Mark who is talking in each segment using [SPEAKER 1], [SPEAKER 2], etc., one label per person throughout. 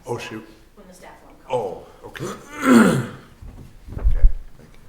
[SPEAKER 1] Oh, shoot.
[SPEAKER 2] when the staff one comes.
[SPEAKER 1] Oh, okay. Okay, thank you.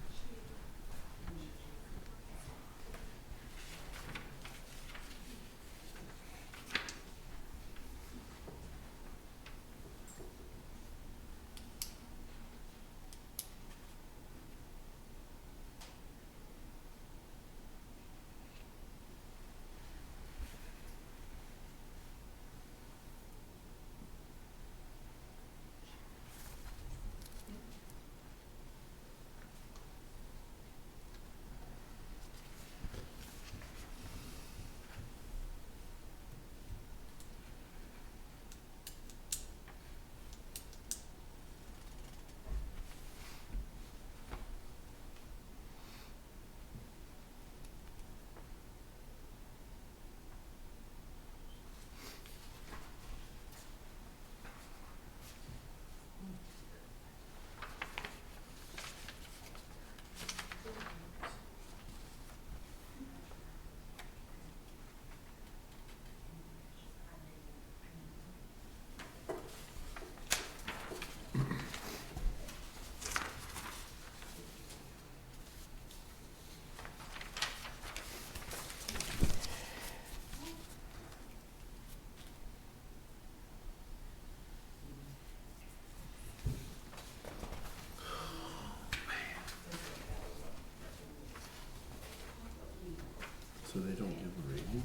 [SPEAKER 3] So they don't give a rating?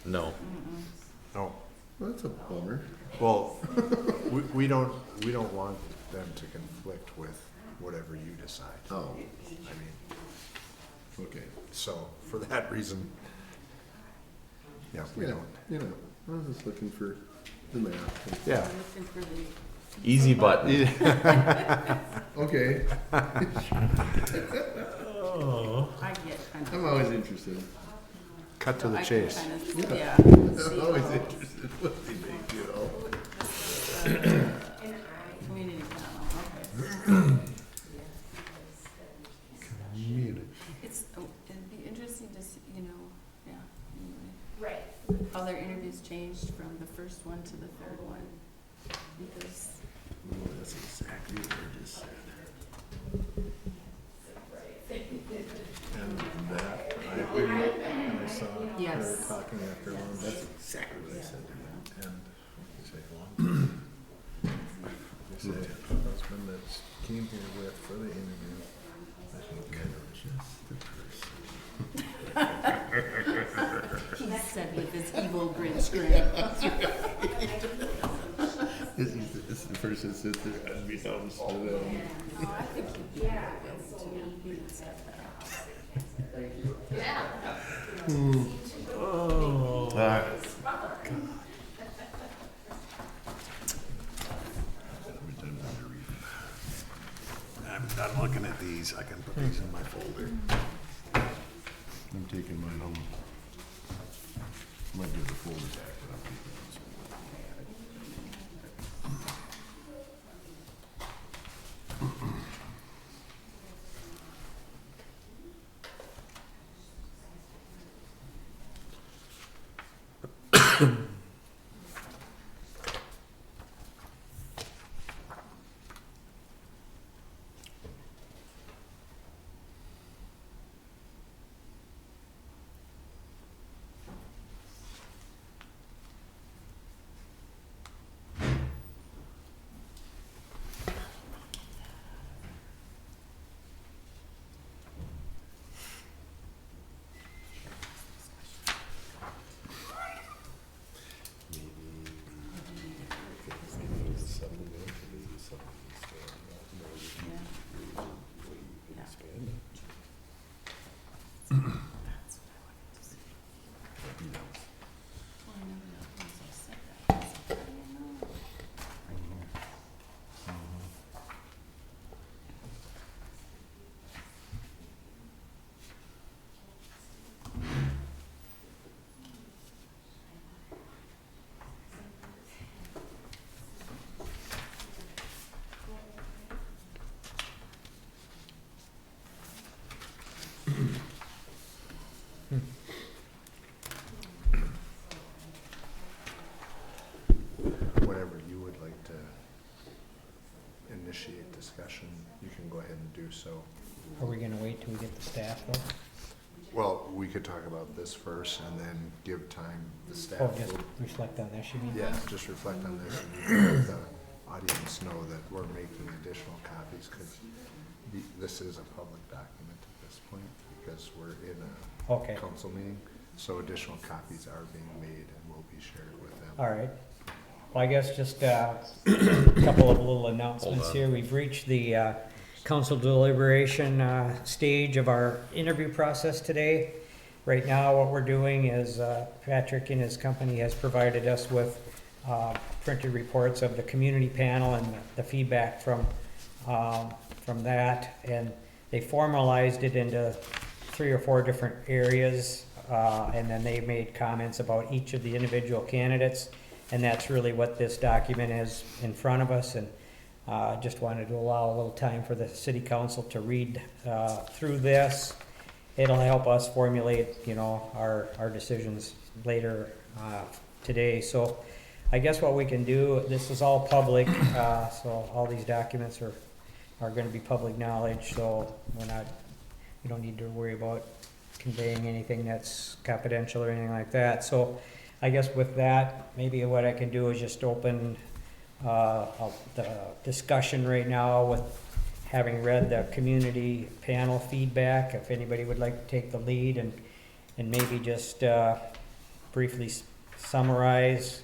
[SPEAKER 4] No.
[SPEAKER 1] No,
[SPEAKER 3] Well, that's a bummer.
[SPEAKER 1] well, we don't want them to conflict with whatever you decide.
[SPEAKER 3] Oh,
[SPEAKER 1] I mean,
[SPEAKER 3] okay.
[SPEAKER 1] so for that reason, yeah, we
[SPEAKER 3] Yeah,
[SPEAKER 1] don't.
[SPEAKER 3] you know, I was just looking for the math.
[SPEAKER 1] Yeah.
[SPEAKER 2] Looking for the
[SPEAKER 4] Easy button.
[SPEAKER 3] Okay,
[SPEAKER 2] I get kind of.
[SPEAKER 3] I'm always interested.
[SPEAKER 1] Cut to the
[SPEAKER 2] I can
[SPEAKER 1] chase.
[SPEAKER 2] kind of, yeah.
[SPEAKER 3] I'm always interested what they make, you know.
[SPEAKER 2] Community panel, okay. It's, it'd be interesting to see, you know, yeah, anyway. Right. How their interviews changed from the first one to the third one. Because,
[SPEAKER 3] Oh, that's exactly what I just said. And that, and I saw her
[SPEAKER 2] Yes.
[SPEAKER 3] talking after long, that's exactly what I said to her. And you say, long. You say, husband that came here with for the interview. I think, just the person.
[SPEAKER 2] he said with his evil Grinch grin.
[SPEAKER 3] This the person sits there and becomes to them.
[SPEAKER 2] Oh, I think he'd be very good too. He would say that.
[SPEAKER 1] I'm done looking at these. I can put these in my folder.
[SPEAKER 3] I'm taking mine home. Might give the folder back, but I'm keeping it
[SPEAKER 1] so.
[SPEAKER 5] Are we gonna wait till we get the staff though?
[SPEAKER 1] Well, we could talk about this first and then give time the staff.
[SPEAKER 5] Or just reflect on this, you mean?
[SPEAKER 1] Yeah, just reflect on this and let the audience know that we're making additional copies, because this is a public document at this point, because we're in
[SPEAKER 5] Okay,
[SPEAKER 1] a council meeting, so additional copies are being made and will be shared with them.
[SPEAKER 5] all right. Well, I guess just a couple of little announcements
[SPEAKER 4] on.
[SPEAKER 5] here. We've reached the council deliberation stage of our interview process today. Right now, what we're doing is Patrick and his company has provided us with printed reports of the community panel and the feedback from that, and they formalized it into 3 or 4 different areas, and then they made comments about each of the individual candidates, and that's really what this document is in front of us. And just wanted to allow a little time for the city council to read through this. It'll help us formulate, you know, our decisions later today. So I guess what we can do, this is all public, so all these documents are gonna be public knowledge, so we don't need to worry about conveying anything that's confidential or anything like that. So I guess with that, maybe what I can do is just open the discussion right now with having read the community panel feedback, if anybody would like to take the lead and maybe just briefly summarize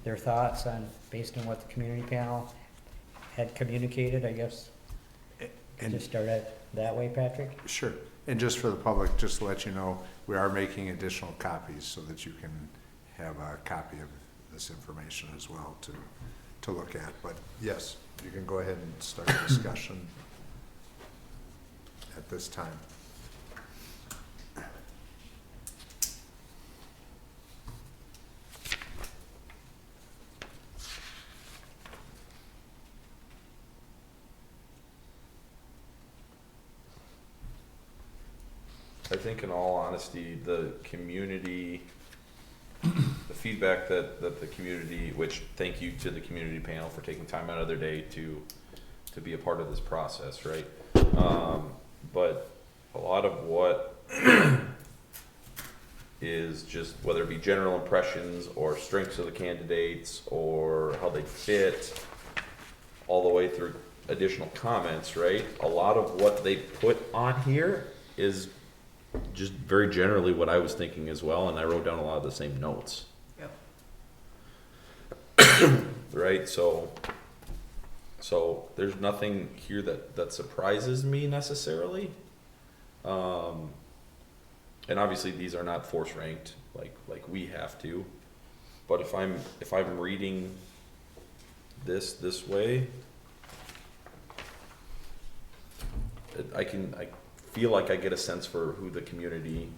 [SPEAKER 5] their thoughts based on what the community panel had communicated, I guess.
[SPEAKER 1] And
[SPEAKER 5] Just start it that way, Patrick?
[SPEAKER 1] sure, and just for the public, just to let you know, we are making additional copies so that you can have a copy of this information as well to look at. But yes, you can go ahead and start the discussion at this time.
[SPEAKER 4] I think in all honesty, the community, the feedback that the community, which thank you to the community panel for taking time out of their day to be a part of this process, right? But a lot of what is just, whether it be general impressions or strengths of the candidates or how they fit, all the way through additional comments, right? A lot of what they put on here is just very generally what I was thinking as well, and I wrote down a lot of the same notes.
[SPEAKER 2] Yep.
[SPEAKER 4] Right, so there's nothing here that surprises me necessarily. And obviously these are not force ranked like we have to, but if I'm reading this way, I feel like I get a sense for who the community,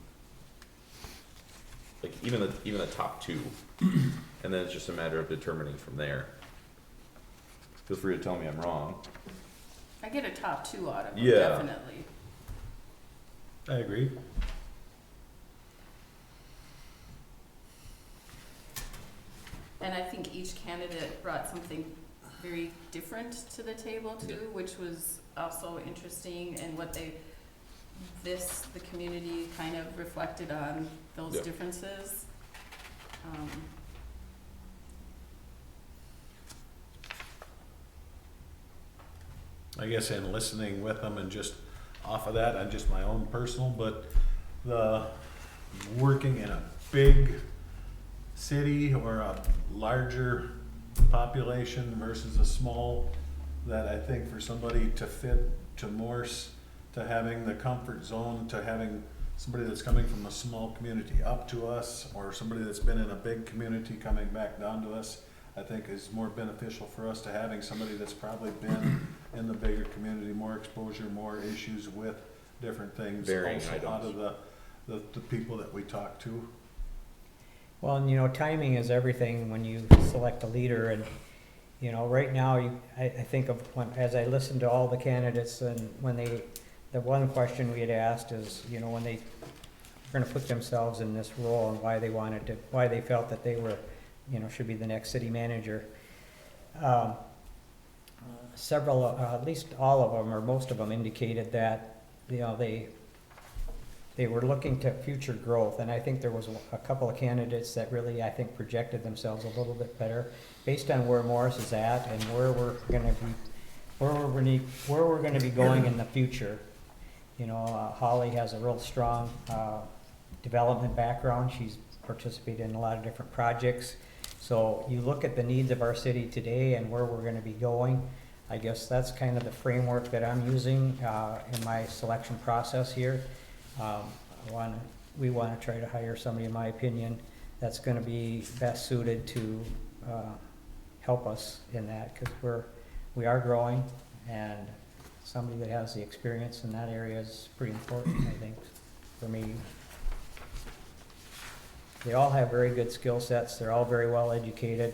[SPEAKER 4] like even the top 2, and then it's just a matter of determining from there. Feel free to tell me I'm wrong.
[SPEAKER 2] I get a top 2 out of them,
[SPEAKER 4] Yeah.
[SPEAKER 2] definitely.
[SPEAKER 3] I agree.
[SPEAKER 2] And I think each candidate brought something very different to the table too, which was also interesting, and the community kind of reflected on those
[SPEAKER 4] Yep.
[SPEAKER 2] differences.
[SPEAKER 3] I guess in listening with them and just off of that, I'm just my own personal, but the working in a big city or a larger population versus a small, that I think for somebody to fit, to morse, to having the comfort zone, to having somebody that's coming from a small community up to us, or somebody that's been in a big community coming back down to us, I think is more beneficial for us to having somebody that's probably been in the bigger community, more exposure, more issues with different things.
[SPEAKER 4] Varying
[SPEAKER 3] also
[SPEAKER 4] items.
[SPEAKER 3] out of the people that we talk to.
[SPEAKER 5] Well, and you know, timing is everything when you select a leader, and you know, right now, I think of as I listened to all the candidates, and when the one question we had asked is, you know, when they were gonna put themselves in this role and why they felt that they were, you know, should be the next city manager. several, at least all of them, or most of them indicated that, they were looking to future growth, and I think there was a couple of candidates that really, I think, projected themselves a little bit better based on where Morris is at and where we're gonna be going in the future. Holly has a real strong, development background. She's participated in a lot of different projects. So you look at the needs of our city today and where we're gonna be going. I guess that's kind of the framework that I'm using, in my selection process here. We wanna try to hire somebody, in my opinion, that's gonna be best suited to, help us in that, cause we are growing, and somebody that has the experience in that area is pretty important, I think, for me. They all have very good skill sets, they're all very well educated.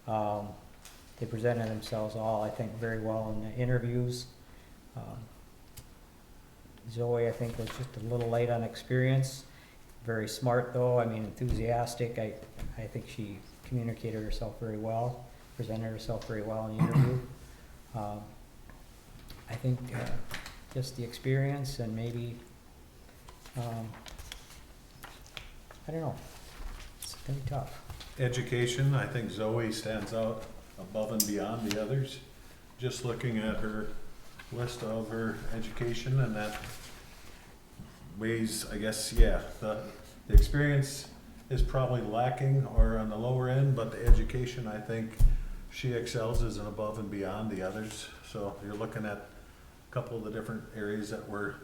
[SPEAKER 5] They presented themselves all, I think, very well in the interviews. Zoe, I think, was just a little light on experience, very smart though, enthusiastic. I think she communicated herself very well, presented herself very well in the interview. I think just the experience and maybe, I don't know, it's gonna be tough.
[SPEAKER 3] Education, I think Zoe stands out above and beyond the others. Just looking at her list of her education and that ways, I guess, yeah, the experience is probably lacking or on the lower end, but the education, I think she excels as an above and beyond the others. So you're looking at a couple of the different areas that were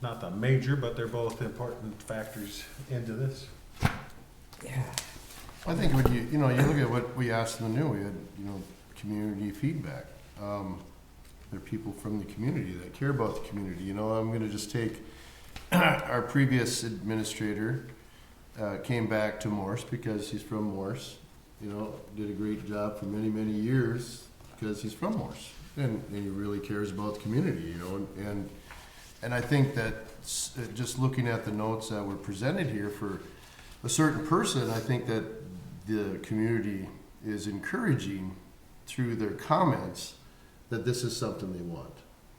[SPEAKER 3] not the major, but they're both important factors into this.
[SPEAKER 5] Yeah.
[SPEAKER 6] I think when you look at what we asked in the new, we had, community feedback. There are people from the community that care about the community. I'm gonna just take our previous administrator, came back to Morse because he's from Morse, did a great job for many, many years because he's from Morse. And he really cares about the community, and I think that just looking at the notes that were presented here for a certain person, I think that the community is encouraging through their comments that this is something they want.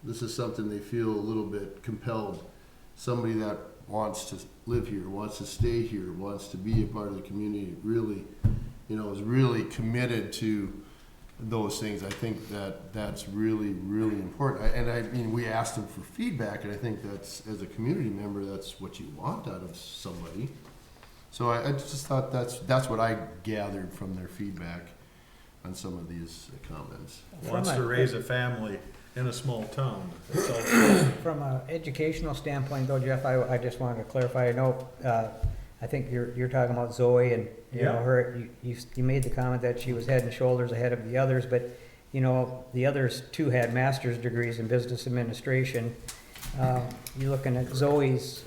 [SPEAKER 6] This is something they feel a little bit compelled. Somebody that wants to live here, wants to stay here, wants to be a part of the community, really, is really committed to those things. I think that that's really, really important. And we asked them for feedback, and I think that's, as a community member, that's what you want out of somebody. So I just thought that's what I gathered from their feedback on some of these comments.
[SPEAKER 3] Wants to raise a family in a small town.
[SPEAKER 5] From an educational standpoint though, Jeff, I just wanted to clarify, I know, I think you're talking about Zoe and, you made the comment that she was head and shoulders ahead of the others, but, the others too had master's degrees in business administration. You're looking at Zoe's,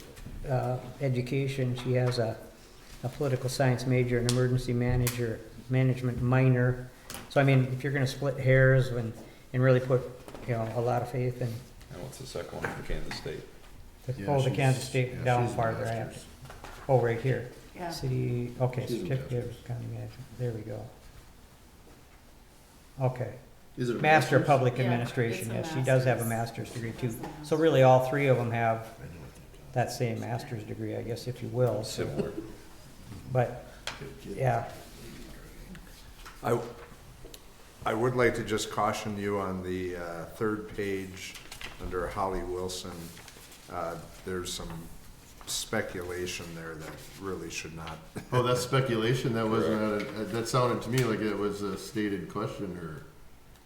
[SPEAKER 5] education, she has a political science major, an emergency management minor. So if you're gonna split hairs and really put, a lot of faith in,
[SPEAKER 4] And what's the second one from Kansas State?
[SPEAKER 5] the Kansas State down farther, I have to, right here.
[SPEAKER 2] Yeah.
[SPEAKER 5] City, okay,
[SPEAKER 6] She's a
[SPEAKER 5] certificate
[SPEAKER 6] master's.
[SPEAKER 5] of county management, there we go. Okay,
[SPEAKER 6] Is it a
[SPEAKER 5] Master of
[SPEAKER 6] master's?
[SPEAKER 5] Public
[SPEAKER 2] Yeah,
[SPEAKER 5] Administration,
[SPEAKER 2] it's a
[SPEAKER 5] yes, she does have a
[SPEAKER 2] master's.
[SPEAKER 5] master's degree too.
[SPEAKER 2] That's a master's.
[SPEAKER 5] So really, all three of them have that same master's degree, I guess, if you will. So-
[SPEAKER 4] Similar.
[SPEAKER 5] But, yeah,
[SPEAKER 1] I would like to just caution you on the third page, under Holly Wilson, there's some speculation there that really should not.
[SPEAKER 6] Oh, that's speculation. That wasn't. That sounded to me like it was a stated question, or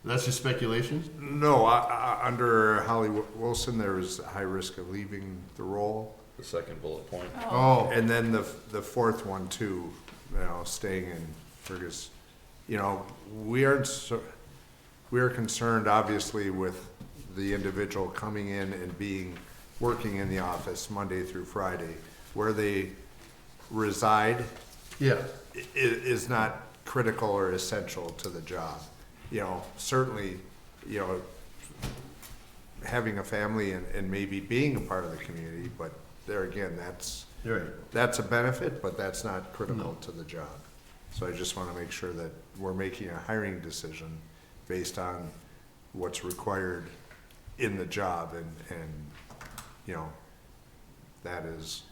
[SPEAKER 6] that's just speculation.
[SPEAKER 1] No, under Holly Wilson, there is a high risk of leaving the role.
[SPEAKER 4] The second bullet point.
[SPEAKER 6] Oh,
[SPEAKER 1] And then the fourth one too, staying in Fergus. We are concerned obviously with the individual coming in and working in the office Monday through Friday. Where they reside
[SPEAKER 6] yeah.
[SPEAKER 1] is not critical or essential to the job. Certainly, having a family and maybe being a part of the community, but there again,
[SPEAKER 6] You're right.
[SPEAKER 1] that's a benefit, but that's not critical to the job. So I just want to make sure that we're making a hiring decision based on what's required in the job and, you know, that is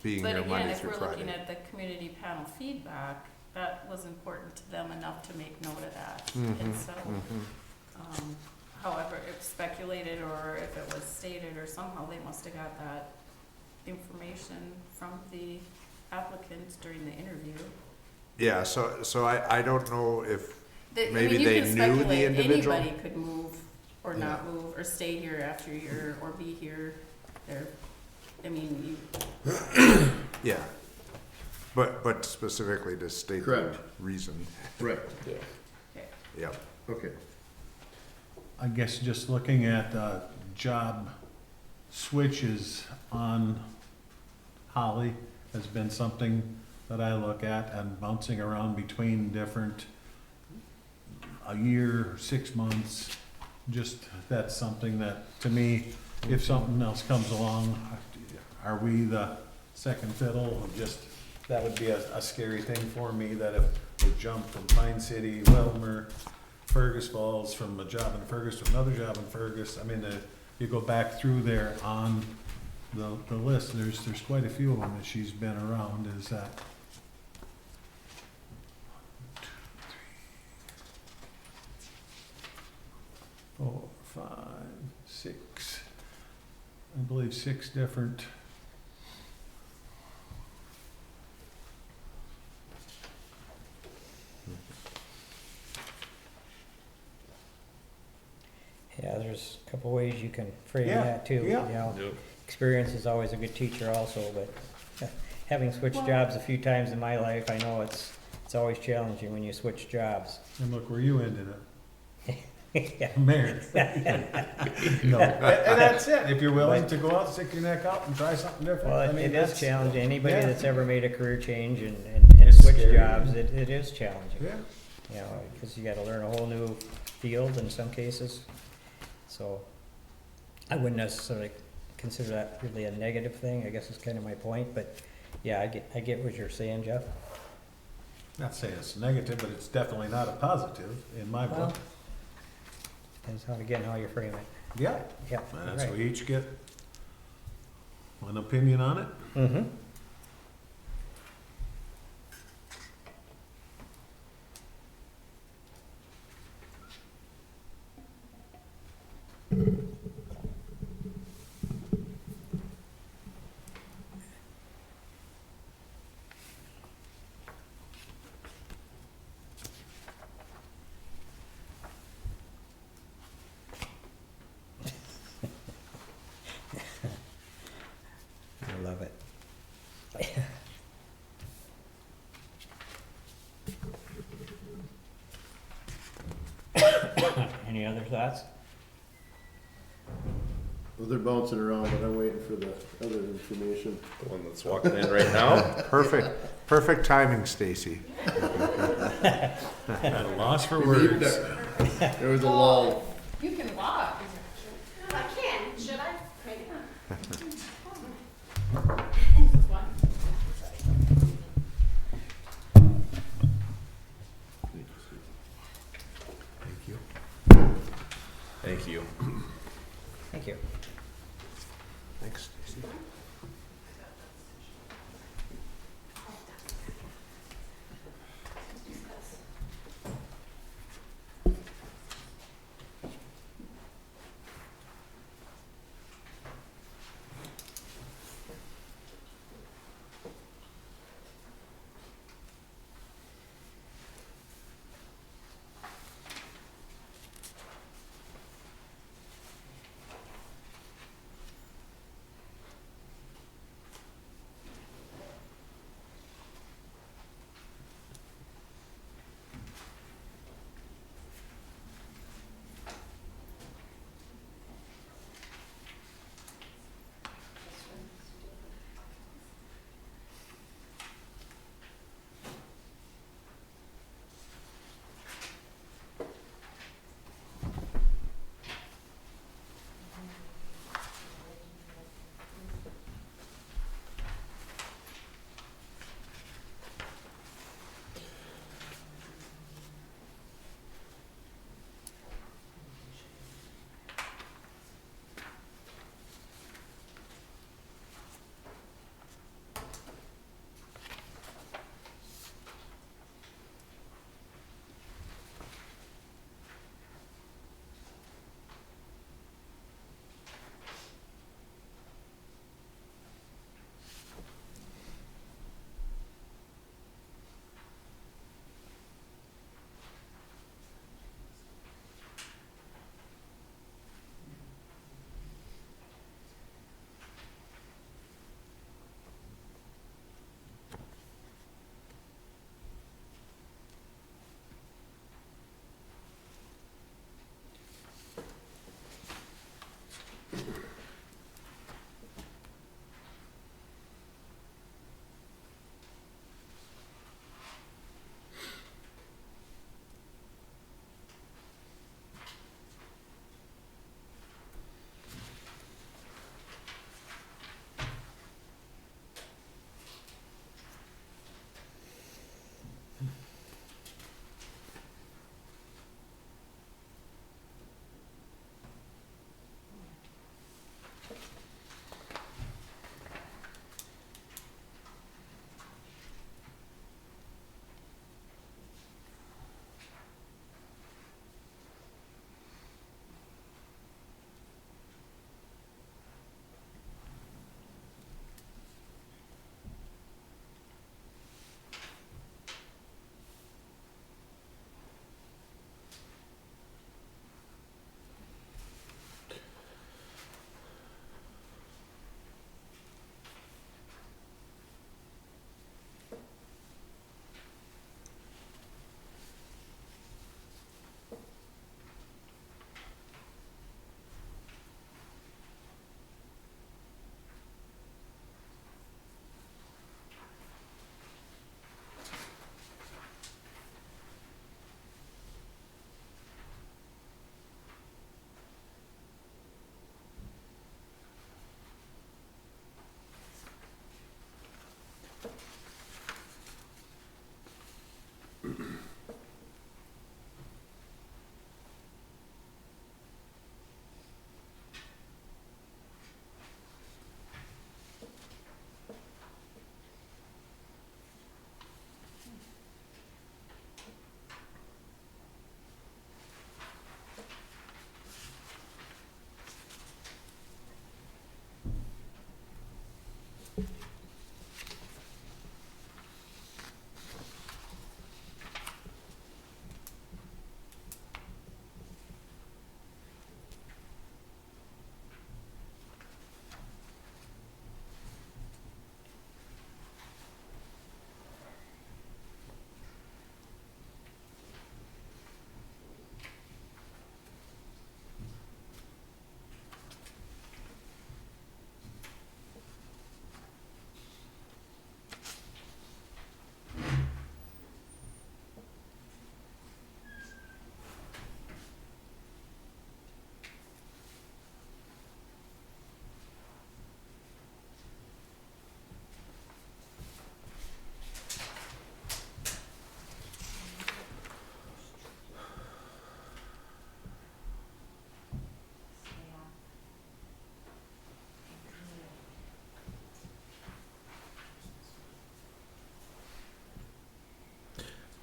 [SPEAKER 1] being
[SPEAKER 2] But
[SPEAKER 1] here
[SPEAKER 2] again,
[SPEAKER 1] Monday
[SPEAKER 2] if
[SPEAKER 1] through
[SPEAKER 2] we're looking
[SPEAKER 1] Friday.
[SPEAKER 2] at the community panel feedback, that was important to them enough to make note of that.
[SPEAKER 1] Mhm,
[SPEAKER 2] And so,
[SPEAKER 1] mhm.
[SPEAKER 2] however, if speculated or if it was stated or somehow they must have got that information from the applicants during the interview.
[SPEAKER 1] Yeah, so I don't know if,
[SPEAKER 2] I
[SPEAKER 1] Maybe
[SPEAKER 2] mean, you
[SPEAKER 1] they
[SPEAKER 2] can
[SPEAKER 1] knew the
[SPEAKER 2] speculate.
[SPEAKER 1] individual?
[SPEAKER 2] Anybody could move or not move or stay here after a year or be here. There, I mean,
[SPEAKER 1] yeah. But specifically to state the
[SPEAKER 6] Correct.
[SPEAKER 1] reason,
[SPEAKER 6] Right,
[SPEAKER 1] yep.
[SPEAKER 6] okay.
[SPEAKER 3] I guess just looking at job switches on Holly has been something that I look at, and bouncing around between different, a year, 6 months, just, that's something that, to me, if something else comes along, are we the second fiddle? Just, that would be a scary thing for me, that if we jump from Pine City, Wilmer, Fergus Falls, from a job in Fergus to another job in Fergus, I mean, you go back through there on the list, there's quite a few of them that she's been around, is that 4, 5, 6, I believe 6 different.
[SPEAKER 5] Yeah, there's a couple ways you can frame
[SPEAKER 3] Yeah,
[SPEAKER 5] that too, you
[SPEAKER 3] yeah.
[SPEAKER 5] know.
[SPEAKER 4] Yep.
[SPEAKER 5] Experience is always a good teacher also, but having switched jobs a few times in my life, I know it's always challenging when you switch jobs.
[SPEAKER 3] And look where you ended up.
[SPEAKER 5] Yeah.
[SPEAKER 3] Married. No, and that's it, if you're willing to go out, stick your neck out and try something different.
[SPEAKER 5] Well,
[SPEAKER 3] I mean,
[SPEAKER 5] it
[SPEAKER 3] that's-
[SPEAKER 5] is challenging. Anybody
[SPEAKER 3] yeah.
[SPEAKER 5] that's ever made a career change and
[SPEAKER 3] It's
[SPEAKER 5] switched
[SPEAKER 3] scary.
[SPEAKER 5] jobs, it is challenging.
[SPEAKER 3] Yeah,
[SPEAKER 5] You know, because you gotta learn a whole new field in some cases. So I wouldn't necessarily consider that really a negative thing, I guess is kind of my point, but yeah, I get what you're saying, Jeff.
[SPEAKER 3] not saying it's negative, but it's definitely not a positive in my
[SPEAKER 5] Well,
[SPEAKER 3] book.
[SPEAKER 5] depends how, again, how you frame it.
[SPEAKER 3] Yeah,
[SPEAKER 5] Yeah,
[SPEAKER 3] that's,
[SPEAKER 5] right.
[SPEAKER 3] we each get one opinion on it.
[SPEAKER 5] Mm-hmm. I love it. Any other thoughts?
[SPEAKER 6] Well, they're bouncing around, but I'm waiting for the other information.
[SPEAKER 4] The one that's walking in right now.
[SPEAKER 1] Perfect timing, Stacy.
[SPEAKER 3] At a loss for
[SPEAKER 6] We needed
[SPEAKER 3] words.
[SPEAKER 6] that. There was a lull.
[SPEAKER 2] you can walk.
[SPEAKER 7] I can, should I? Maybe.
[SPEAKER 3] Thank you.
[SPEAKER 4] Thank you.
[SPEAKER 5] Thank you.
[SPEAKER 1] Thanks, Stacy.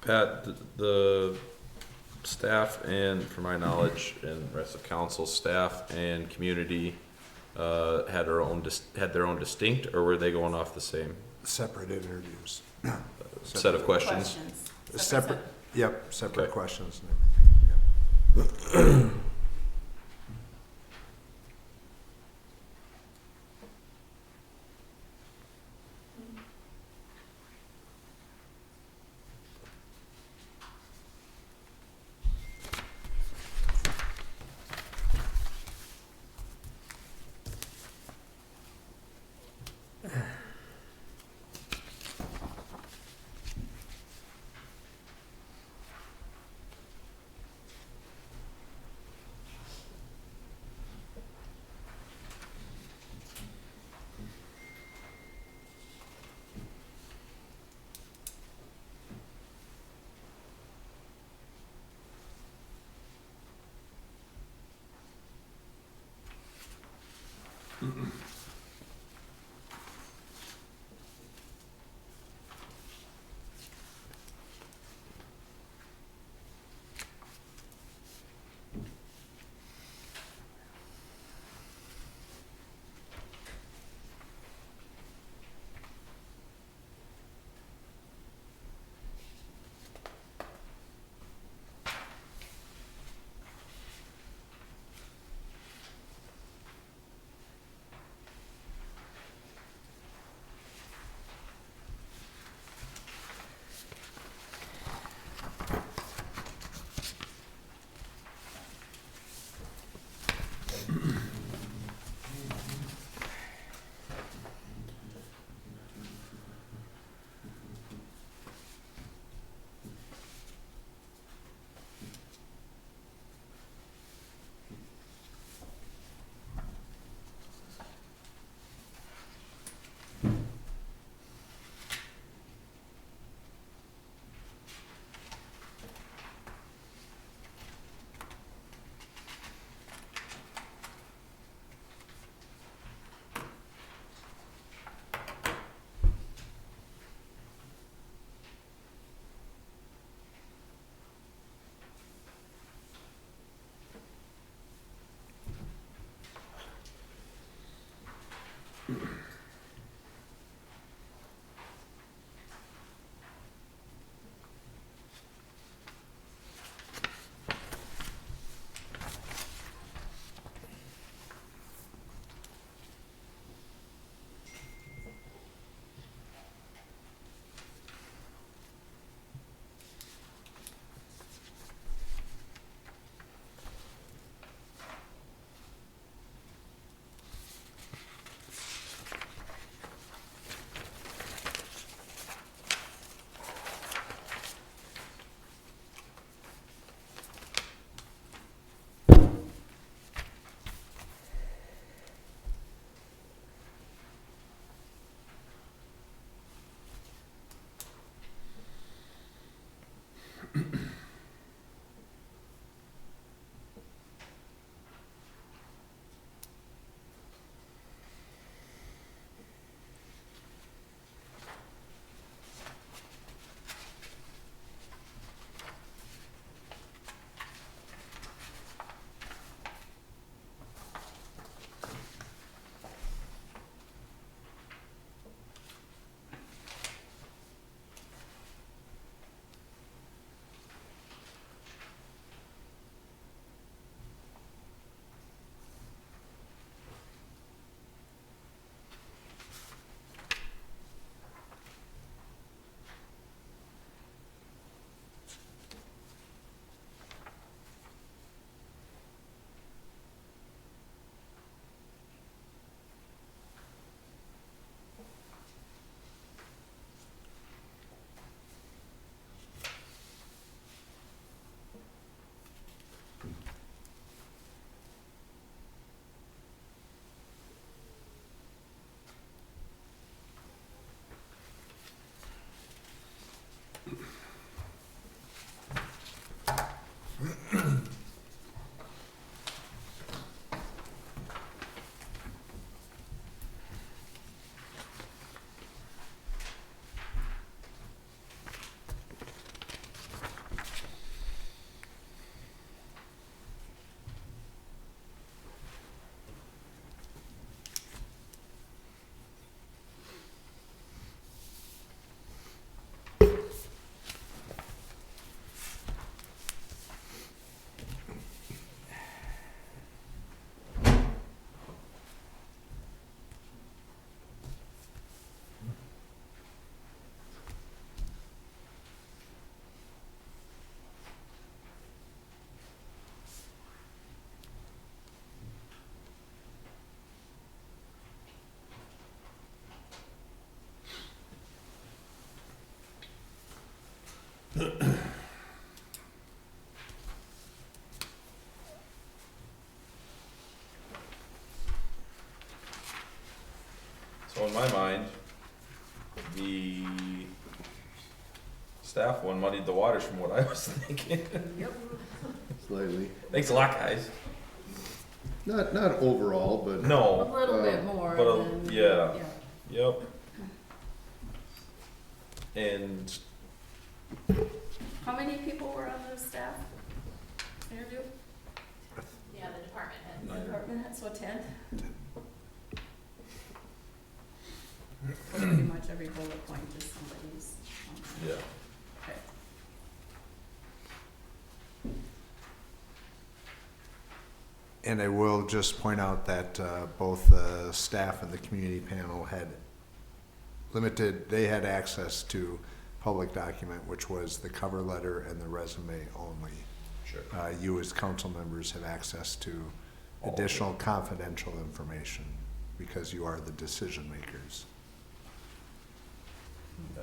[SPEAKER 4] Pat, the staff and, from my knowledge, and rest of council, staff and community, had their own distinct, or were they going off the same
[SPEAKER 1] Separate interviews.
[SPEAKER 4] set of questions?
[SPEAKER 1] Separate, yep, separate
[SPEAKER 4] Okay.
[SPEAKER 1] questions and everything, yep.
[SPEAKER 4] So in my mind, the staff one muddied the waters from what I was thinking.
[SPEAKER 6] Slightly.
[SPEAKER 4] Thanks a lot, guys.
[SPEAKER 6] Not overall, but.
[SPEAKER 2] A
[SPEAKER 4] No,
[SPEAKER 2] little bit more
[SPEAKER 4] but
[SPEAKER 2] than.
[SPEAKER 4] yeah. Yep. And
[SPEAKER 2] How many people were on the staff interview?
[SPEAKER 7] Yeah, the department head.
[SPEAKER 4] Nine.
[SPEAKER 2] Department head, so 10? Pretty much every bullet point is somebody's.
[SPEAKER 4] yeah.
[SPEAKER 2] Okay.
[SPEAKER 1] And I will just point out that both the staff and the community panel had they had access to public document, which was the cover letter and the resume only.
[SPEAKER 4] Sure.
[SPEAKER 1] You as council members have access to
[SPEAKER 4] All of
[SPEAKER 1] additional confidential information because you are the decision makers.
[SPEAKER 4] Yeah.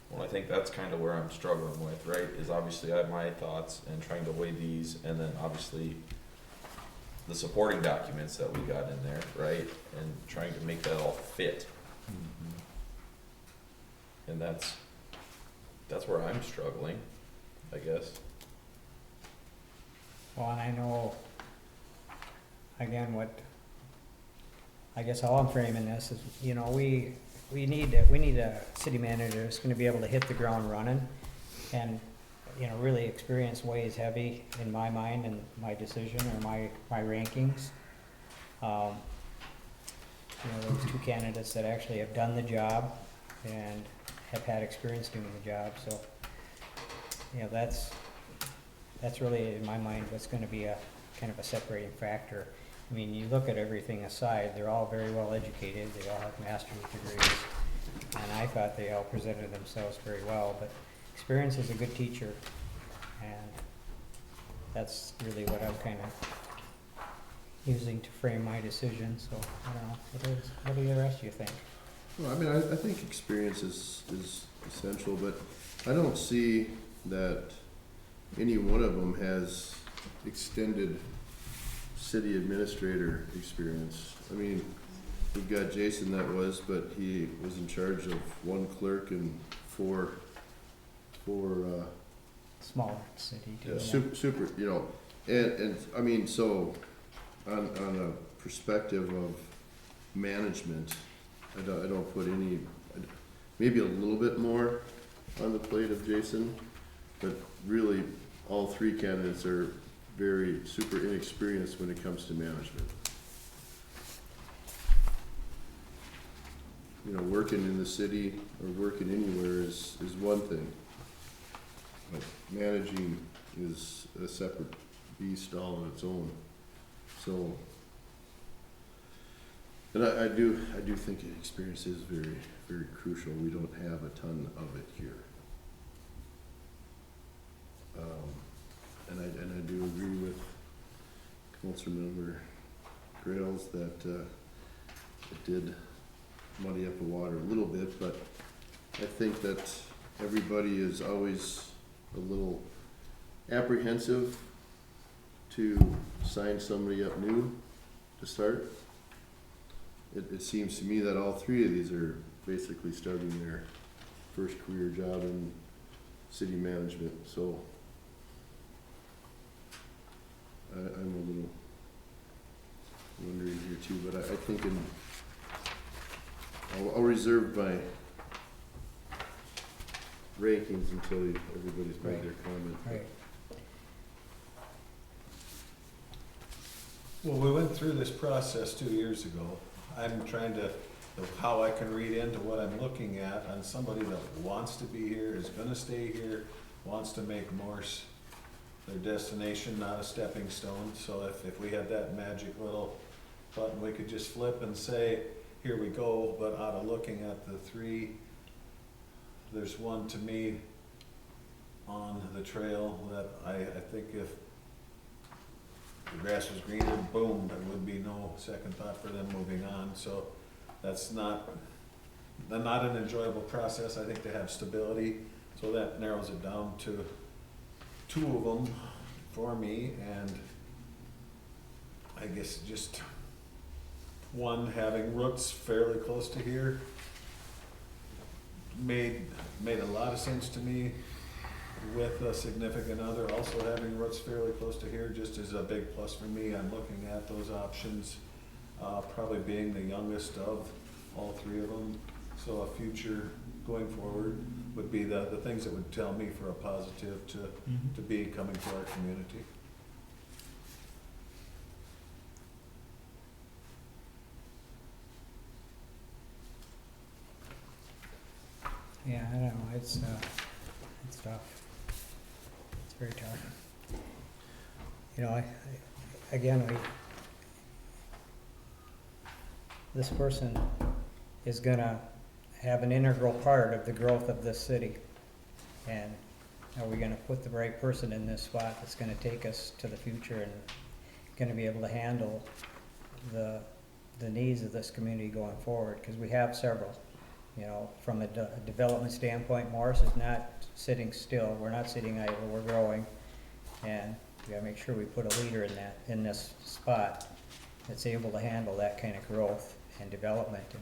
[SPEAKER 4] Well, I think that's kind of where I'm struggling with, right? Is obviously I have my thoughts and trying to weigh these, and then obviously the supporting documents that we got in there, right? And trying to make that all fit. And that's where I'm struggling, I guess.
[SPEAKER 5] Well, and I know, again, I guess how I'm framing this is, you know, we need a city manager that's gonna be able to hit the ground running and, you know, really experience weighs heavy in my mind and my decision or my rankings. You know, those two candidates that actually have done the job and have had experience doing the job, so, you know, that's really, in my mind, what's gonna be a kind of a separating factor. I mean, you look at everything aside, they're all very well educated, they all have master's degrees, and I thought they all presented themselves very well, but experience is a good teacher, and that's really what I'm kinda using to frame my decision, so, I don't know, what do the rest of you think?
[SPEAKER 6] Well, I mean, I think experience is essential, but I don't see that any one of them has extended city administrator experience. I mean, we've got Jason that was, but he was in charge of one clerk and four
[SPEAKER 5] Smaller city, too.
[SPEAKER 6] yeah,
[SPEAKER 5] Yeah.
[SPEAKER 6] super, you know, and I mean, so on a perspective of management, I don't put any, maybe a little bit more on the plate of Jason, but really, all three candidates are very super inexperienced when it comes to management. You know, working in the city or working anywhere is one thing. But managing is a separate beast all on its own. So, and I do think experience is very, very crucial. We don't have a ton of it here. And I do agree with Councilmember Grails that it did muddy up the water a little bit, but I think that everybody is always a little apprehensive to sign somebody up new to start. It seems to me that all three of these are basically starting their first career job in city management, so I'm a little wondering here too, but I think I'll reserve my rankings until everybody's made their comment.
[SPEAKER 5] Right.
[SPEAKER 3] Well, we went through this process 2 years ago. I'm trying to, how I can read into what I'm looking at on somebody that wants to be here, is gonna stay here, wants to make Morse their destination, not a stepping stone. So if we had that magic little button, we could just flip and say, here we go, but out of looking at the three, there's one to me on the trail that I think if the grass was greener, boom, there would be no second thought for them moving on. So that's not an enjoyable process, I think, to have stability. So that narrows it down to two of them for me, and I guess just one having roots fairly close to here made a lot of sense to me, with a significant other also having roots fairly close to here just is a big plus for me. I'm looking at those options, probably being the youngest of all three of them. So a future going forward would be the things that would tell me for a positive to be coming to our community.
[SPEAKER 5] Yeah, I don't know, it's tough. It's very tough. You know, this person is gonna have an integral part of the growth of this city. And are we gonna put the right person in this spot that's gonna take us to the future and gonna be able to handle the needs of this community going forward? Because we have several. You know, from a development standpoint, Morris is not sitting still. We're not sitting idle, we're growing. And we gotta make sure we put a leader in this spot that's able to handle that kind of growth and development. And,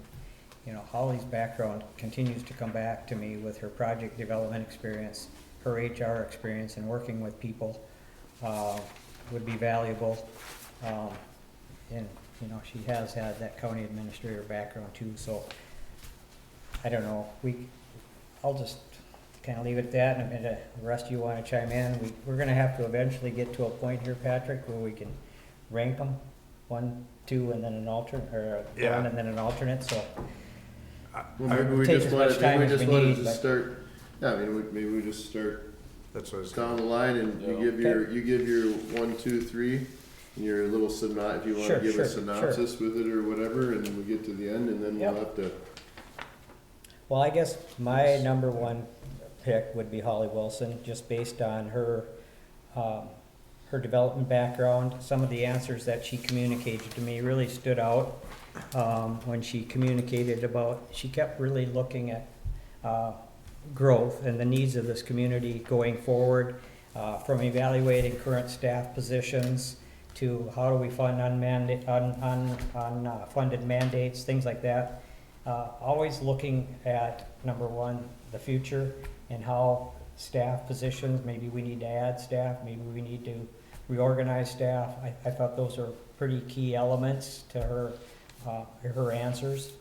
[SPEAKER 5] you know, Holly's background continues to come back to me with her project development experience, her HR experience, and working with people would be valuable. And, you know, she has had that county administrator background too, so I don't know, I'll just kind of leave it at that, and the rest of you want to chime in. We're going to have to eventually get to a point here, Patrick, where we can rank them, 1, 2, and then an alternate, or
[SPEAKER 1] Yeah.
[SPEAKER 5] one and then an alternate, so.
[SPEAKER 6] Well, maybe we
[SPEAKER 5] Take
[SPEAKER 6] just
[SPEAKER 5] as
[SPEAKER 6] wanted,
[SPEAKER 5] much time
[SPEAKER 6] maybe we
[SPEAKER 5] as
[SPEAKER 6] just
[SPEAKER 5] we
[SPEAKER 6] wanted
[SPEAKER 5] need,
[SPEAKER 6] to
[SPEAKER 5] but-
[SPEAKER 6] start, yeah, I mean, maybe we just start
[SPEAKER 1] That's what I was
[SPEAKER 6] down
[SPEAKER 1] gonna,
[SPEAKER 6] the line and you give your 1, 2, 3, and your little if you want
[SPEAKER 5] Sure,
[SPEAKER 6] to give
[SPEAKER 5] sure,
[SPEAKER 6] a synopsis with it or whatever, and we get to the end, and then we'll
[SPEAKER 5] Yep.
[SPEAKER 6] have to.
[SPEAKER 5] Well, I guess my number one pick would be Holly Wilson, just based on her, her development background. Some of the answers that she communicated to me really stood out, when she communicated about, she kept really looking at, growth and the needs of this community going forward, from evaluating current staff positions to how do we fund unfunded mandates, things like that. Always looking at, number one, the future and how staff positions, maybe we need to add staff, maybe we need to reorganize staff. I thought those are pretty key elements to her answers.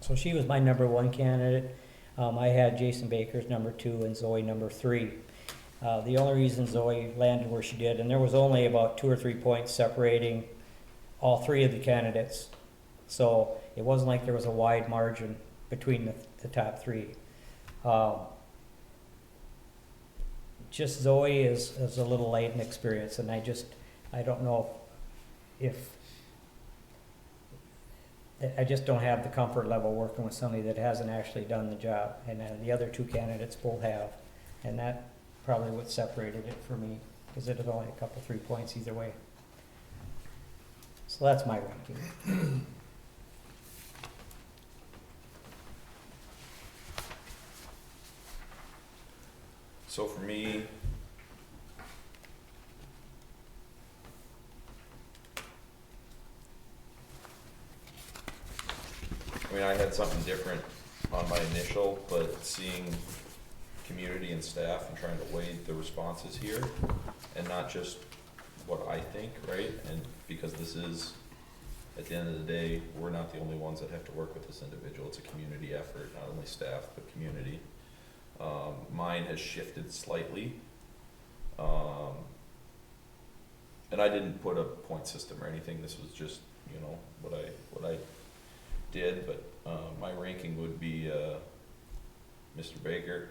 [SPEAKER 5] So she was my number one candidate. I had Jason Baker as number 2 and Zoe number 3. The only reason Zoe landed where she did, and there was only about 2 or 3 points separating all 3 of the candidates. So it wasn't like there was a wide margin between the top 3. just Zoe is a little light in experience, and I don't know if, I just don't have the comfort level working with somebody that hasn't actually done the job, and the other two candidates both have, and that probably what separated it for me, because it was only a couple, 3 points either way. So that's my ranking.
[SPEAKER 4] So for me, I mean, I had something different on my initial, but seeing community and staff and trying to weigh the responses here and not just what I think, right? And because this is, at the end of the day, we're not the only ones that have to work with this individual. It's a community effort, not only staff, but community. Mine has shifted slightly. And I didn't put a point system or anything. This was just, you know, what I did, but my ranking would be Mr. Baker,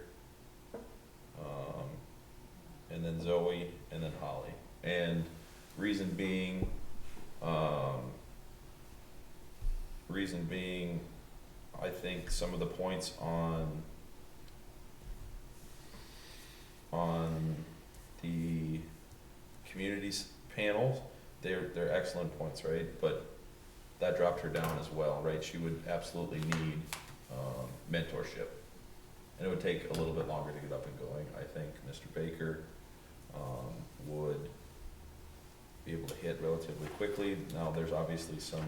[SPEAKER 4] and then Zoe, and then Holly. And reason being, I think some of the points on the communities panel, they're excellent points, right? But that dropped her down as well, right? She would absolutely need mentorship. And it would take a little bit longer to get up and going. I think Mr. Baker would be able to hit relatively quickly. Now, there's obviously some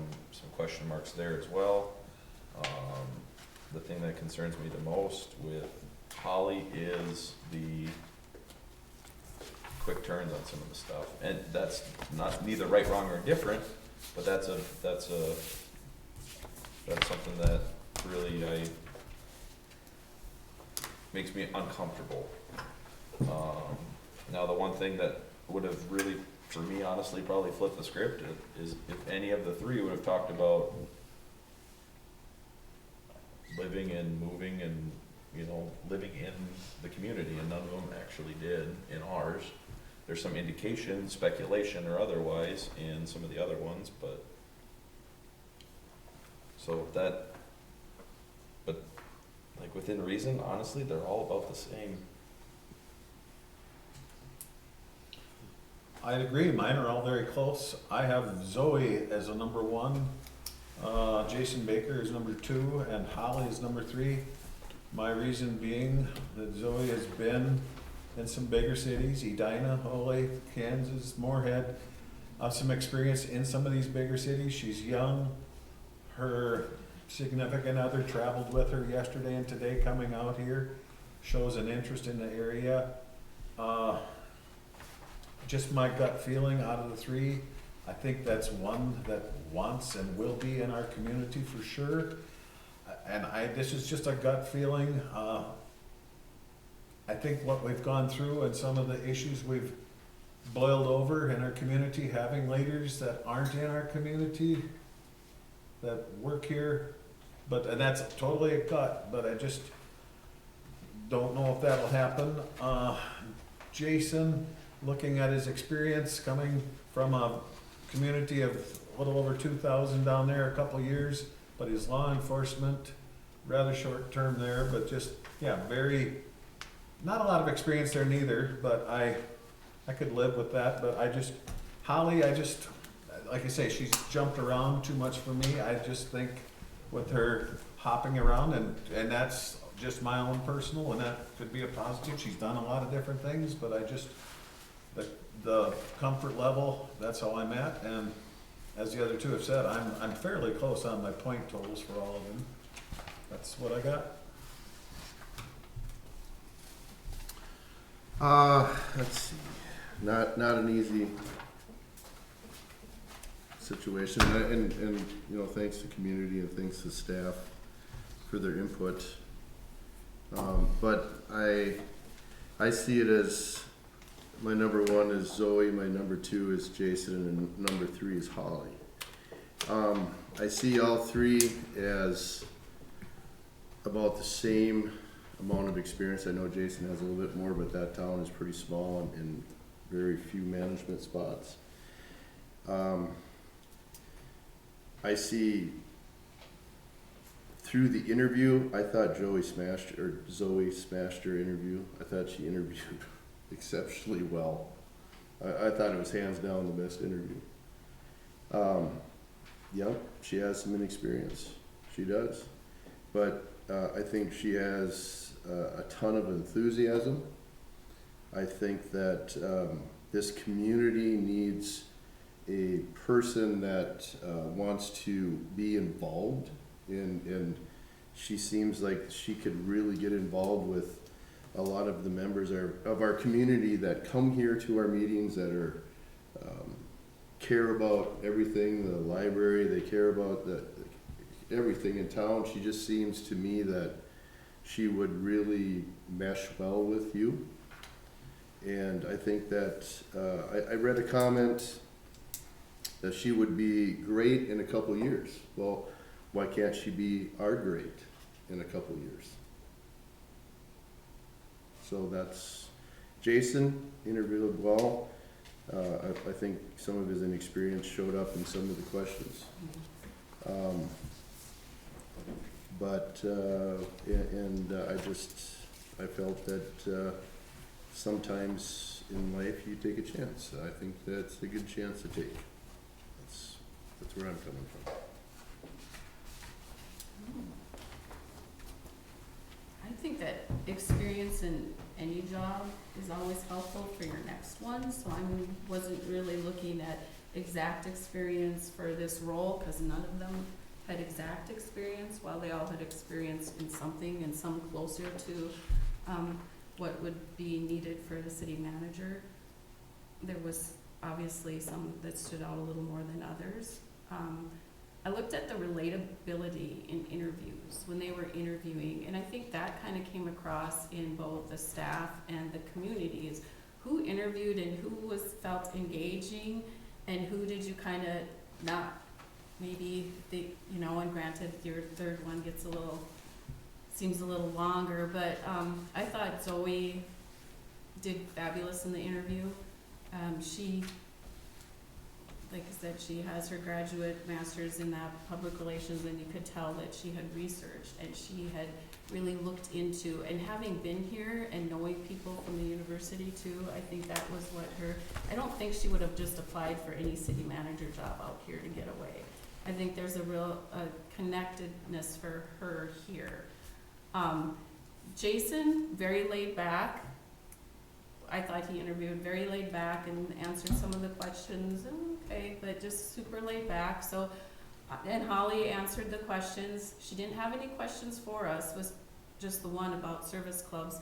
[SPEAKER 4] question marks there as well. The thing that concerns me the most with Holly is the quick turns on some of the stuff. And that's not neither right, wrong, or different, but that's something that really makes me uncomfortable. Now, the one thing that would have really, for me, honestly, probably flipped the script is if any of the three would have talked about living and moving and, you know, living in the community, and none of them actually did in ours. There's some indication, speculation or otherwise, in some of the other ones, but so that, but like within reason, honestly, they're all about the same.
[SPEAKER 3] I'd agree, mine are all very close. I have Zoe as a number 1, Jason Baker is number 2, and Holly is number 3. My reason being that Zoe has been in some bigger cities, Edina, Ole, Kansas, Moorhead, some experience in some of these bigger cities. She's young. Her significant other traveled with her yesterday and today coming out here, shows an interest in the area. Just my gut feeling out of the 3, I think that's one that wants and will be in our community for sure. And this is just a gut feeling. I think what we've gone through and some of the issues we've boiled over in our community, having leaders that aren't in our community, that work here, and that's totally a gut, but I just don't know if that'll happen. Jason, looking at his experience coming from a community of a little over 2,000 down there, a couple years, but his law enforcement, rather short term there, but just, yeah, not a lot of experience there neither, but I could live with that. But Holly, like I say, she's jumped around too much for me. I just think with her hopping around, and that's just my own personal, and that could be a positive. She's done a lot of different things, but the comfort level, that's how I'm at. And as the other two have said, I'm fairly close on my point totals for all of them. That's what I got.
[SPEAKER 6] Let's see, not an easy situation, and you know, thanks to community and thanks to staff for their input. But I see it as my number 1 is Zoe, my number 2 is Jason, and number 3 is Holly. I see all 3 as about the same amount of experience. I know Jason has a little bit more, but that town is pretty small and very few management spots. I see through the interview, I thought Zoe smashed her interview. I thought she interviewed exceptionally well. I thought it was hands down the best interview. Yep, she has some inexperience. She does. But I think she has a ton of enthusiasm. I think that this community needs a person that wants to be involved and she seems like she could really get involved with a lot of the members of our community that come here to our meetings, that are care about everything, the library, they care about everything in town. She just seems to me that she would really mesh well with you. And I think that I read a comment that she would be great in a couple years. Well, why can't she be our great in a couple years? So that's, Jason interviewed well. I think some of his inexperience showed up in some of the questions. I felt that sometimes in life you take a chance. I think that's a good chance to take. That's where I'm coming from.
[SPEAKER 2] I think that experience in any job is always helpful for your next one, so I wasn't really looking at exact experience for this role, because none of them had exact experience, while they all had experience in something, and some closer to what would be needed for the city manager. There was obviously some that stood out a little more than others. I looked at the relatability in interviews when they were interviewing, and I think that kind of came across in both the staff and the communities. Who interviewed and who felt engaging, and who did you kind of not, maybe and granted your third one seems a little longer, but I thought Zoe did fabulous in the interview. She, like I said, she has her graduate master's in that public relations, and you could tell that she had researched and she had really looked into, and having been here and knowing people from the university too, I think that was what I don't think she would have just applied for any city manager job out here to get away. I think there's a real connectedness for her here. Jason, very laid back. I thought he interviewed very laid back and answered some of the questions, okay, but just super laid back. So, and Holly answered the questions. She didn't have any questions for us, was just the one about service clubs.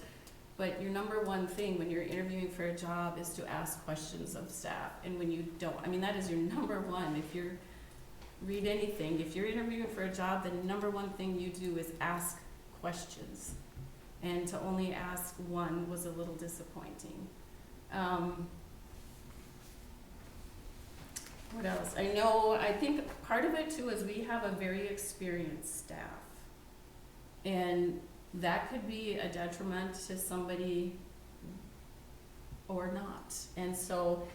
[SPEAKER 2] But your number one thing when you're interviewing for a job is to ask questions of staff. And when you don't, that is your number one. If you're, read anything, if you're interviewing for a job, the number one thing you do is ask questions. And to only ask one was a little disappointing. What else? I think part of it too is we have a very experienced staff. And that could be a detriment to somebody or not. And so,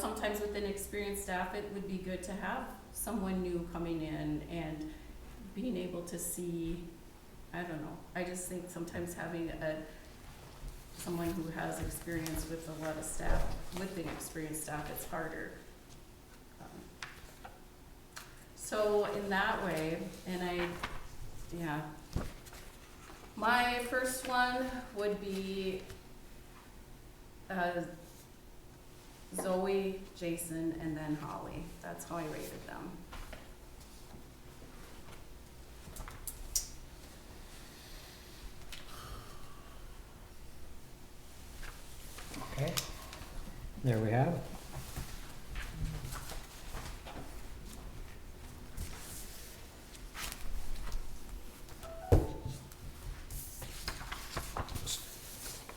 [SPEAKER 2] sometimes with an experienced staff, it would be good to have someone new coming in and being able to see, I don't know. I just think sometimes having someone who has experience with a lot of staff, with an experienced staff, it's harder. So in that way, my first one would be Zoe, Jason, and then Holly. That's how I rated them.
[SPEAKER 5] Okay, there we have it.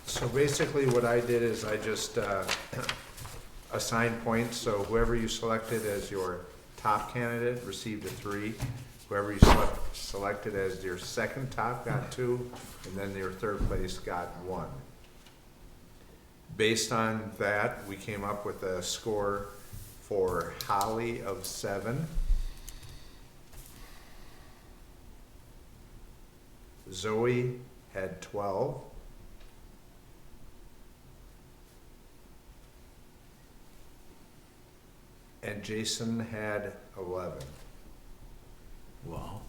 [SPEAKER 1] So basically what I did is I just assigned points, so whoever you selected as your top candidate received a 3, whoever you selected as your second top got 2, and then your third place got 1. Based on that, we came up with a score for Holly of 7. Zoe had 12. And Jason had 11.
[SPEAKER 3] Wow.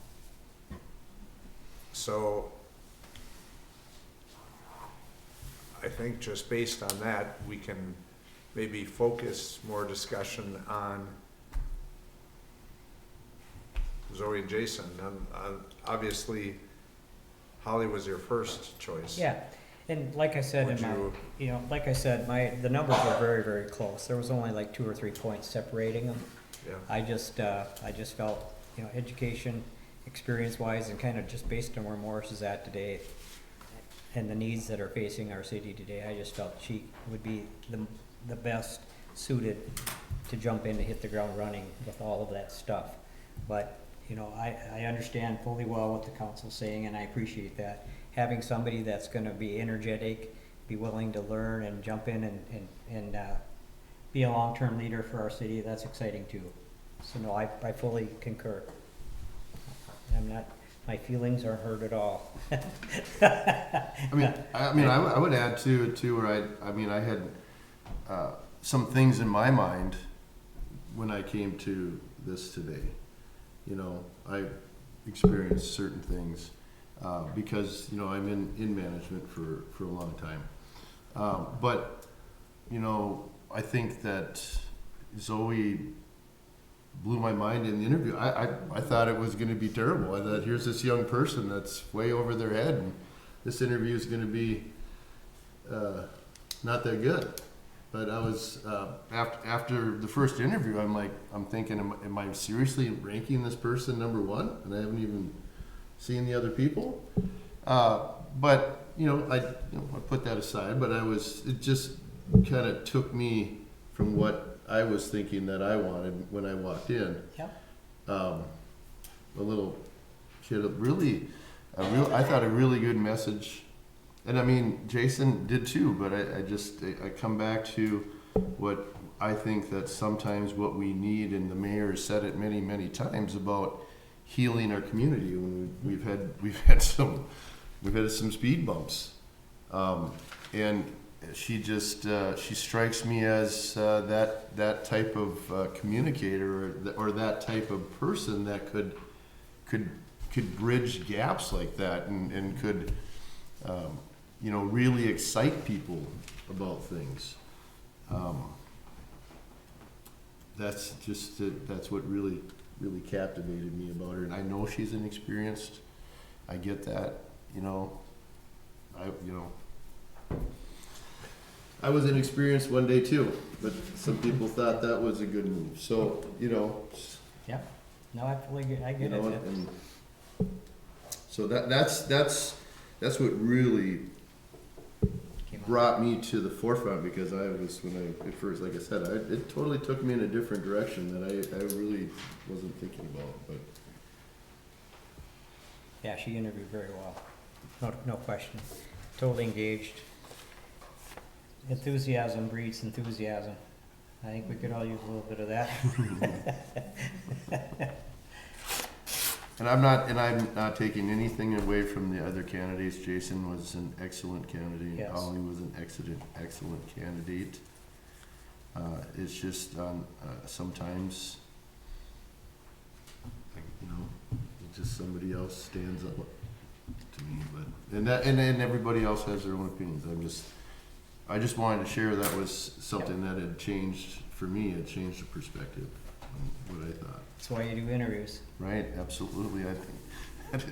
[SPEAKER 1] So I think just based on that, we can maybe focus more discussion on Zoe and Jason. Obviously, Holly was your first choice.
[SPEAKER 5] Yeah, and like I said,
[SPEAKER 1] Would
[SPEAKER 5] in my,
[SPEAKER 1] you-
[SPEAKER 5] you know, like I said, the numbers were very, very close. There was only like 2 or 3 points separating them.
[SPEAKER 1] Yeah.
[SPEAKER 5] I just felt, you know, education, experience-wise, and kind of just based on where Morris is at today and the needs that are facing our city today, I just felt she would be the best suited to jump in and hit the ground running with all of that stuff. But, you know, I understand fully well what the council's saying, and I appreciate that. Having somebody that's gonna be energetic, be willing to learn and jump in and be a long-term leader for our city, that's exciting too. So no, I fully concur. I'm not, my feelings aren't hurt at all.
[SPEAKER 6] I would add to it too, where I had some things in my mind when I came to this today. You know, I experienced certain things because, you know, I'm in management for a long time. But, you know, I think that Zoe blew my mind in the interview. I thought it was going to be terrible. I thought, here's this young person that's way over their head, and this interview is going to be not that good. But I was after the first interview, I'm thinking, am I seriously ranking this person number 1? And I haven't even seen the other people. But I put that aside. But it just kind of took me from what I was thinking that I wanted when I walked in.
[SPEAKER 5] Yep.
[SPEAKER 6] A little kid, I thought a really good message. And I mean, Jason did too, but I come back to what I think that sometimes what we need, and the mayor said it many, many times about healing our community. When we've had some speed bumps, and she strikes me as that type of communicator or that type of person that could bridge gaps like that and could really excite people about things. That's what really captivated me about her. And I know she's inexperienced. I get that. I was inexperienced one day too, but some people thought that was a good move. So
[SPEAKER 5] Yep. No, I fully get. I get it.
[SPEAKER 6] and so that's what really
[SPEAKER 5] Came out.
[SPEAKER 6] brought me to the forefront, because at first, like I said, it totally took me in a different direction that I really wasn't thinking about. But
[SPEAKER 5] Yeah, she interviewed very well. No question. Totally engaged. Enthusiasm breeds enthusiasm. I think we could all use a little bit of that.
[SPEAKER 6] And I'm not taking anything away from the other candidates. Jason was an excellent candidate.
[SPEAKER 5] Yes.
[SPEAKER 6] Ollie was an excellent candidate. It's just sometimes, just somebody else stands up to me. But and everybody else has their own opinions. I just wanted to share that was something that had changed for me. It changed the perspective on what I thought.
[SPEAKER 5] That's why you do interviews.
[SPEAKER 6] Right, absolutely. I think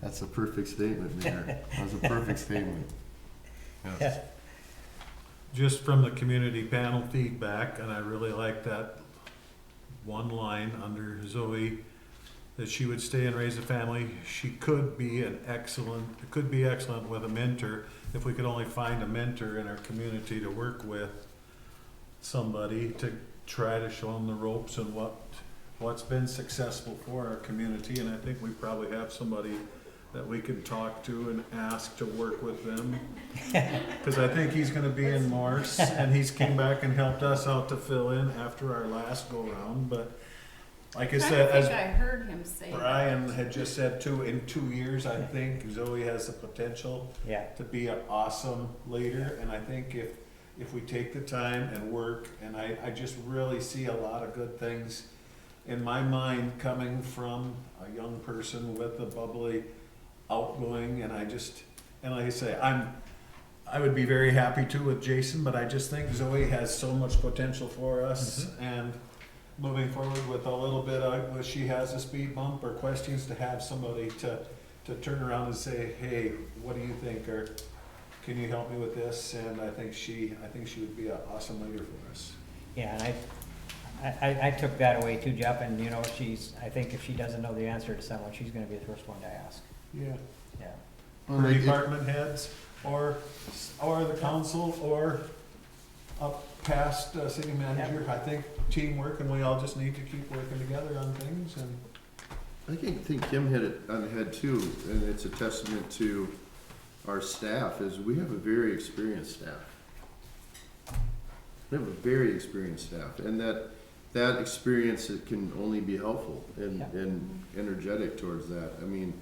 [SPEAKER 6] that's a perfect statement, Mayor. That was a perfect statement. Yes.
[SPEAKER 5] Yeah.
[SPEAKER 3] Just from the community panel feedback, and I really like that one line under Zoe, that she would stay and raise a family. She could be excellent with a mentor, if we could only find a mentor in our community to work with, somebody to try to show them the ropes and what what's been successful for our community, and I think we probably have somebody that we can talk to and ask to work with them. Cause I think he's gonna be in Morse, and he's came back and helped us out to fill in after our last go-round, but like I
[SPEAKER 2] I
[SPEAKER 3] said,
[SPEAKER 2] think
[SPEAKER 3] as
[SPEAKER 2] I heard him say that.
[SPEAKER 3] Brian had just said, in 2 years, I think Zoe has the potential
[SPEAKER 5] Yeah,
[SPEAKER 3] to be an awesome leader, and I think if we take the time and work, and I just really see a lot of good things in my mind coming from a young person with a bubbly, outgoing, and like I say, I would be very happy too with Jason, but I just think Zoe has so much potential for us, and moving forward with a little bit of, she has a speed bump or questions, to have somebody to turn around and say, hey, what do you think, or can you help me with this? And I think she would be an awesome leader for us.
[SPEAKER 5] yeah, and I took that away too, Jeff, and you know, I think if she doesn't know the answer to someone, she's gonna be the first one to ask.
[SPEAKER 3] Yeah.
[SPEAKER 5] Yeah.
[SPEAKER 6] Well,
[SPEAKER 3] For
[SPEAKER 6] like,
[SPEAKER 3] department heads, or the council, or up past city manager, I think teamwork, and we all just need to keep working together on things, and
[SPEAKER 6] I think Kim hit it on the head too, and it's a testament to our staff, is we have a very experienced staff. We have a very experienced staff, and that experience, it can only be helpful and,
[SPEAKER 5] Yeah.
[SPEAKER 6] and energetic towards that. I mean,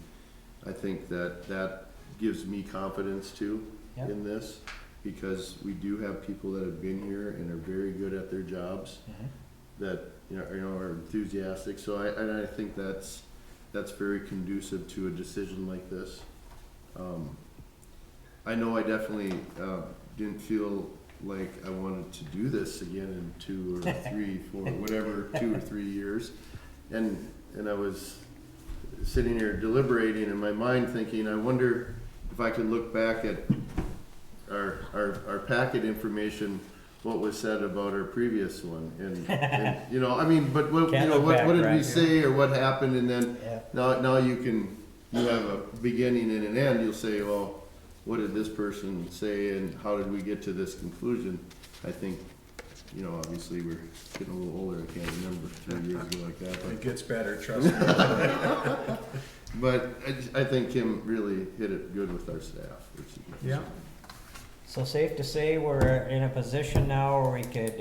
[SPEAKER 6] I think that gives me confidence too
[SPEAKER 5] Yeah.
[SPEAKER 6] in this, because we do have people that have been here and are very good at their jobs, that, are enthusiastic. So I think that's very conducive to a decision like this. I know I definitely didn't feel like I wanted to do this again in 2 or 3, 4, whatever, 2 or 3 years. And I was sitting here deliberating in my mind thinking, I wonder if I could look back at our packet information, what was said about our previous one. And I mean, but what,
[SPEAKER 5] Can't look back,
[SPEAKER 6] what did we
[SPEAKER 5] right?
[SPEAKER 6] say or what happened? And then
[SPEAKER 5] Yeah.
[SPEAKER 6] now you have a beginning and an end. You'll say, well, what did this person say and how did we get to this conclusion? I think, obviously we're getting a little older. I can't remember 3 years ago like that.
[SPEAKER 3] it gets better, trust me.
[SPEAKER 6] But I think Kim really hit it good with our staff. Which is
[SPEAKER 3] Yeah.
[SPEAKER 5] So safe to say, we're in a position now where we could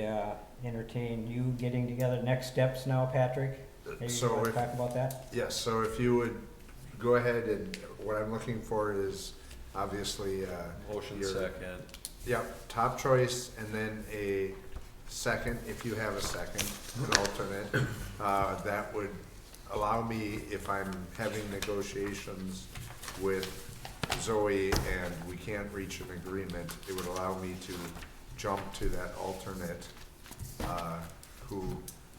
[SPEAKER 5] entertain you getting together next steps now, Patrick? Maybe you
[SPEAKER 1] So
[SPEAKER 5] wanna
[SPEAKER 1] if-
[SPEAKER 5] talk about that?
[SPEAKER 1] Yes, so if you would go ahead, and what I'm looking for is obviously,
[SPEAKER 4] Motion
[SPEAKER 1] your-
[SPEAKER 4] second.
[SPEAKER 1] Yep, top choice, and then a second, if you have a second, an alternate. That would allow me, if I'm having negotiations with Zoe and we can't reach an agreement, it would allow me to jump to that alternate, who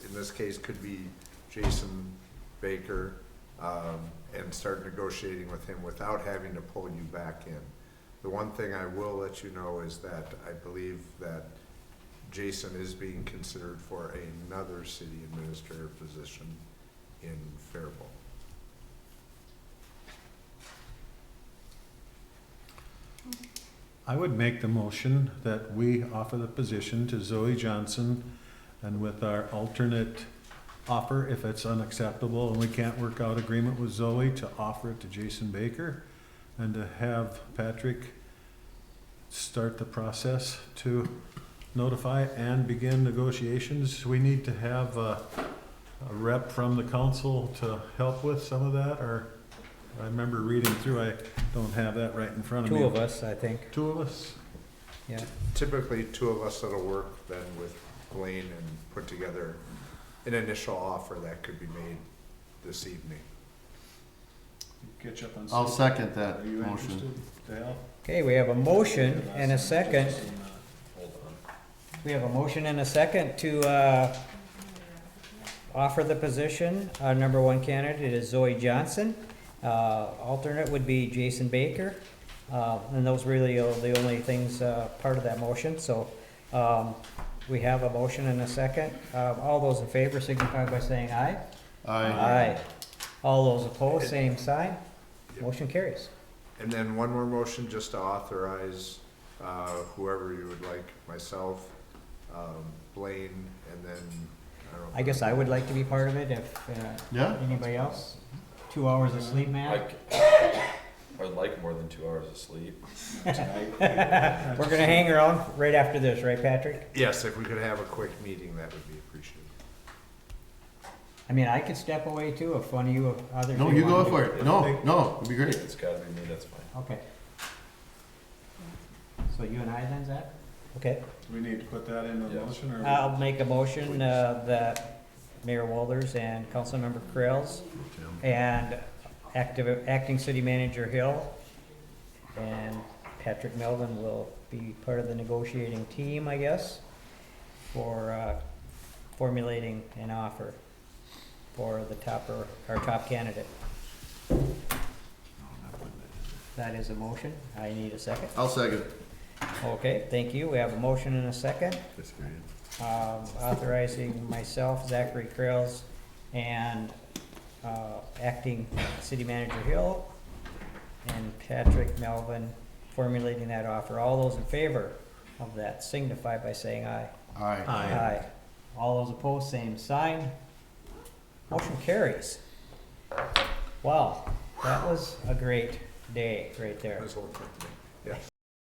[SPEAKER 1] in this case could be Jason Baker, and start negotiating with him without having to pull you back in. The one thing I will let you know is that I believe that Jason is being considered for another city administrator position in Faribault.
[SPEAKER 3] I would make the motion that we offer the position to Zoe Johnson, and with our alternate offer, if it's unacceptable and we can't work out agreement with Zoe, to offer it to Jason Baker, and to have Patrick start the process to notify and begin negotiations. We need to have a rep from the council to help with some of that, or I remember reading through, I don't have that right in front of me.
[SPEAKER 5] 2 of us, I think,
[SPEAKER 3] 2 of us?
[SPEAKER 5] yeah.
[SPEAKER 1] Typically, 2 of us that'll work then with Blaine and put together an initial offer that could be made this evening.
[SPEAKER 3] Catch up on.
[SPEAKER 6] I'll
[SPEAKER 3] sleep.
[SPEAKER 6] second that
[SPEAKER 3] Are you
[SPEAKER 6] motion.
[SPEAKER 3] interested to help?
[SPEAKER 5] Okay, we have a motion and a second.
[SPEAKER 4] Hold on.
[SPEAKER 5] We have a motion and a second to offer the position. Our number 1 candidate is Zoe Johnson. Alternate would be Jason Baker. And those really are the only things part of that motion. So we have a motion and a second. All those in favor signify by saying aye. Aye. All those opposed, same sign. Motion carries.
[SPEAKER 1] And then one more motion just to authorize whoever you would like, myself, Blaine, and then
[SPEAKER 5] I guess I would like to be part of it if,
[SPEAKER 6] Yeah?
[SPEAKER 5] anybody else? 2 hours of sleep, Matt?
[SPEAKER 4] Like, I would like more than 2 hours of sleep.
[SPEAKER 5] We're gonna hang around right after this, right, Patrick?
[SPEAKER 1] Yes, if we could have a quick meeting, that would be appreciated.
[SPEAKER 5] I mean, I could step away too if one of you others.
[SPEAKER 6] No, you go for it. No, it'd be great.
[SPEAKER 4] It's gotta be me, that's fine.
[SPEAKER 5] Okay. So you and I then, Zach? Okay.
[SPEAKER 3] Do we need to put that in the
[SPEAKER 4] Yes.
[SPEAKER 3] motion, or?
[SPEAKER 5] I'll make a motion, that Mayor Walters and Councilmember Krells and acting city manager Hill and Patrick Melvin will be part of the negotiating team, I guess, for, formulating an offer for the our top candidate. That is a motion. I need a second.
[SPEAKER 6] I'll second.
[SPEAKER 5] Okay, thank you. We have a motion and a second. Authorizing myself, Zachary Krells, and acting city manager Hill, and Patrick Melvin formulating that offer. All those in favor of that signify by saying aye.
[SPEAKER 6] Aye.
[SPEAKER 5] Aye. All those opposed, same sign. Motion carries. Wow, that was a great day right there.
[SPEAKER 1] Let's hold quick today.